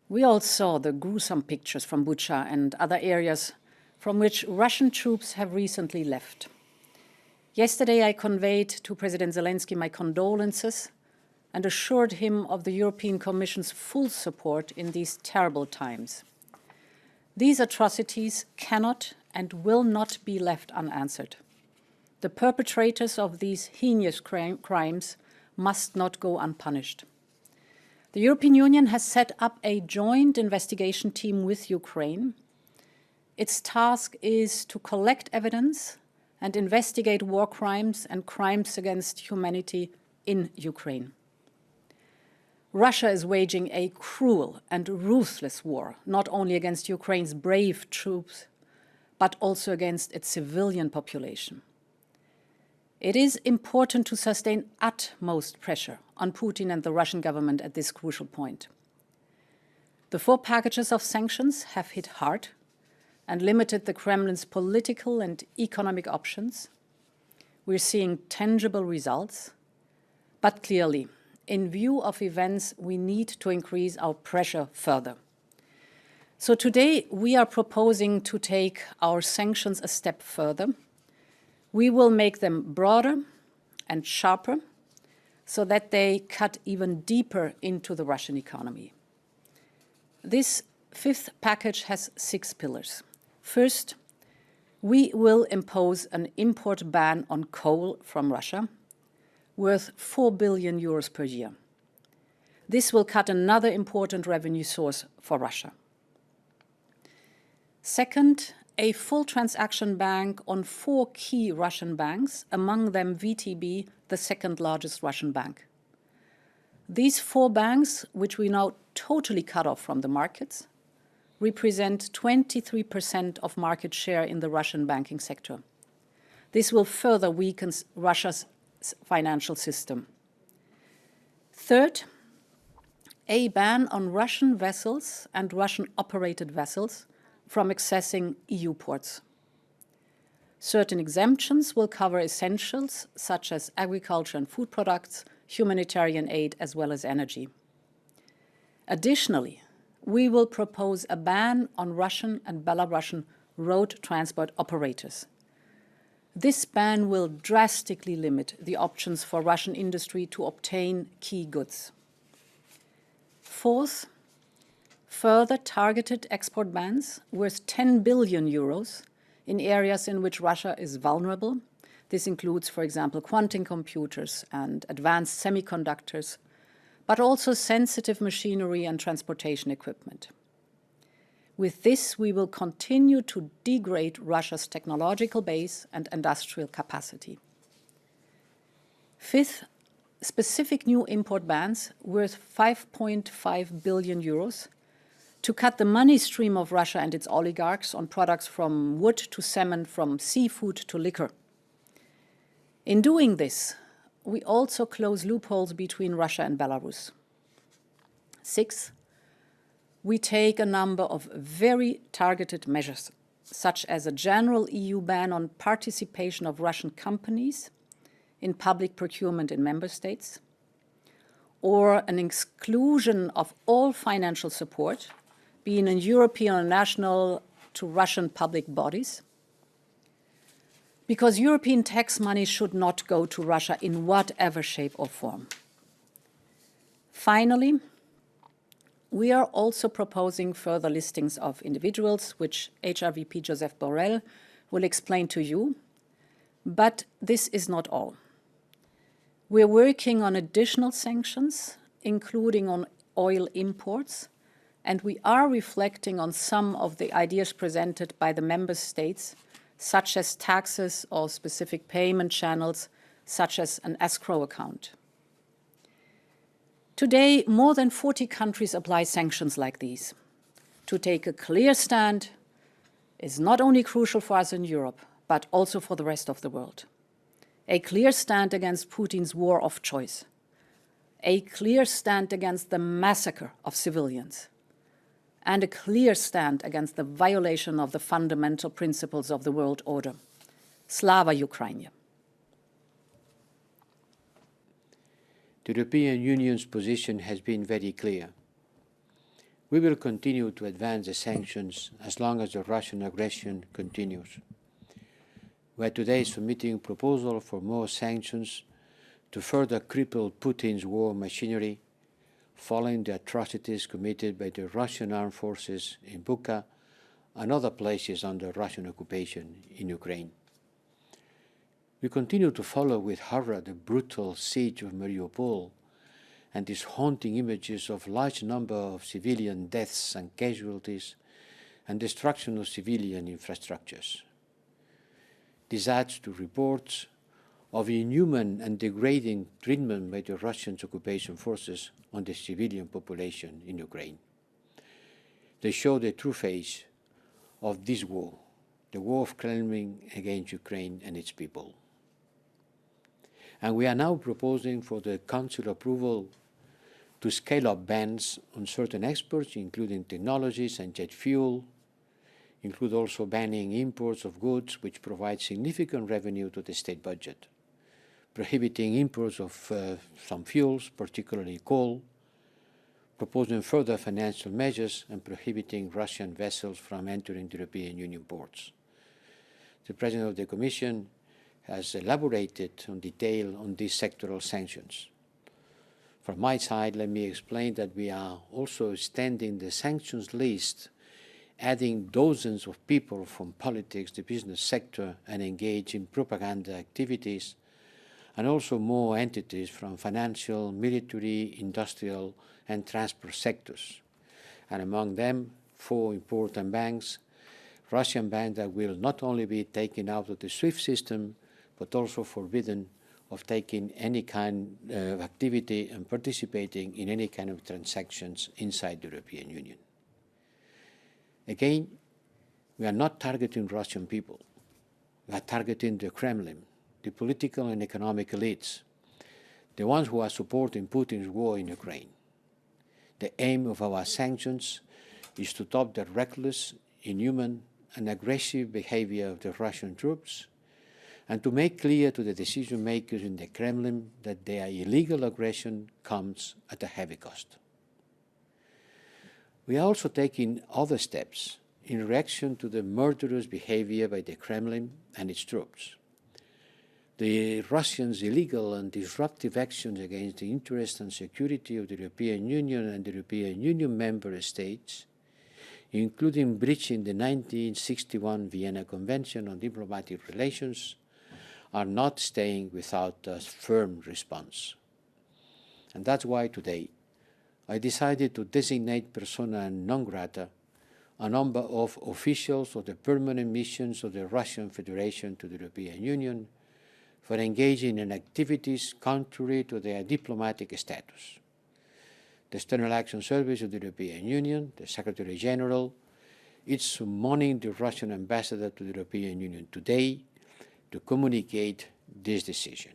We all saw the gruesome pictures from Bucha and other areas from which Russian troops have recently left. Yesterday, I conveyed to President Zelensky my condolences and assured him of the European Commission's full support in these terrible times. These atrocities cannot and will not be left unanswered. The perpetrators of these heinous crimes must not go unpunished. The European Union has set up a joint investigation team with Ukraine. Its task is to collect evidence and investigate war crimes and crimes against humanity in Ukraine. Russia is waging a cruel and ruthless war, not only against Ukraine's brave troops, but also against its civilian population. It is important to sustain utmost pressure on Putin and the Russian government at this crucial point. The 4 packages of sanctions have hit hard and limited the Kremlin's political and economic options. We're seeing tangible results, but clearly, in view of events, we need to increase our pressure further. So today, we are proposing to take our sanctions a step further. We will make them broader and sharper so that they cut even deeper into the Russian economy. This 5th package has 6 pillars. First, we will impose an import ban on coal from Russia worth 4 billion euros per year. This will cut another important revenue source for Russia. Second, a full transaction ban on 4 key Russian banks, among them VTB, the 2nd largest Russian bank. These 4 banks, which we now totally cut off from the markets, represent 23% of market share in the Russian banking sector. This will further weaken Russia's financial system. Third, a ban on Russian vessels and Russian-operated vessels from accessing EU ports. Certain exemptions will cover essentials such as agriculture and food products, humanitarian aid, as well as energy. Additionally, we will propose a ban on Russian and Belarusian road transport operators. This ban will drastically limit the options for Russian industry to obtain key goods. Fourth, further targeted export bans worth 10 billion euros in areas in which Russia is vulnerable. This includes, for example, quantum computers and advanced semiconductors, but also sensitive machinery and transportation equipment. With this, we will continue to degrade Russia's technological base and industrial capacity. Fifth, specific new import bans worth 5.5 billion euros to cut the money stream of Russia and its oligarchs on products from wood to cement, from seafood to liquor. In doing this, we also close loopholes between Russia and Belarus. Sixth, we take a number of very targeted measures, such as a general EU ban on participation of Russian companies in public procurement in member states, or an exclusion of all financial support, being in European or national, to Russian public bodies, because European tax money should not go to Russia in whatever shape or form. Finally, we are also proposing further listings of individuals, which HRVP Joseph Borrell will explain to you. But this is not all. We're working on additional sanctions, including on oil imports, and we are reflecting on some of the ideas presented by the member states, such as taxes or specific payment channels, such as an escrow account. Today, more than 40 countries apply sanctions like these. To take a clear stand is not only crucial for us in Europe, but also for the rest of the world. A clear stand against Putin's war of choice. A clear stand against the massacre of civilians. And a clear stand against the violation of the fundamental principles of the world order. Slava Ukraine. The European Union's position has been very clear. We will continue to advance the sanctions as long as the Russian aggression continues. We are today submitting a proposal for more sanctions to further cripple Putin's war machinery following the atrocities committed by the Russian armed forces in Bucha and other places under Russian occupation in Ukraine. We continue to follow with horror the brutal siege of Mariupol and these haunting images of large number of civilian deaths and casualties and destruction of civilian infrastructures. This adds to reports of inhuman and degrading treatment by the Russian occupation forces on the civilian population in Ukraine. They show the true face of this war, the war of Kremlin against Ukraine and its people. And we are now proposing for the Council approval to scale up bans on certain exports, including technologies and jet fuel, include also banning imports of goods which provide significant revenue to the state budget, prohibiting imports of some fuels, particularly coal, proposing further financial measures and prohibiting Russian vessels from entering the European Union ports. The President of the Commission has elaborated in detail on these sectoral sanctions. From my side, let me explain that we are also extending the sanctions list, adding dozens of people from politics, the business sector, and engaged in propaganda activities, and also more entities from financial, military, industrial, and transport sectors. And among them, 4 important banks, Russian banks that will not only be taken out of the SWIFT system, but also forbidden of taking any kind of activity and participating in any kind of transactions inside the European Union. Again, we are not targeting Russian people. We are targeting the Kremlin, the political and economic elites, the ones who are supporting Putin's war in Ukraine. The aim of our sanctions is to stop the reckless, inhuman, and aggressive behavior of the Russian troops, and to make clear to the decision makers in the Kremlin that their illegal aggression comes at a heavy cost. We are also taking other steps in reaction to the murderous behavior by the Kremlin and its troops. The Russians' illegal and disruptive actions against the interests and security of the European Union and the European Union member states, including breaching the 1961 Vienna Convention on Diplomatic Relations, are not staying without a firm response. And that's why today I decided to designate persona non grata a number of officials of the permanent missions of the Russian Federation to the European Union for engaging in activities contrary to their diplomatic status. The External Action Service of the European Union, the Secretary General, is summoning the Russian ambassador to the European Union today to communicate this decision.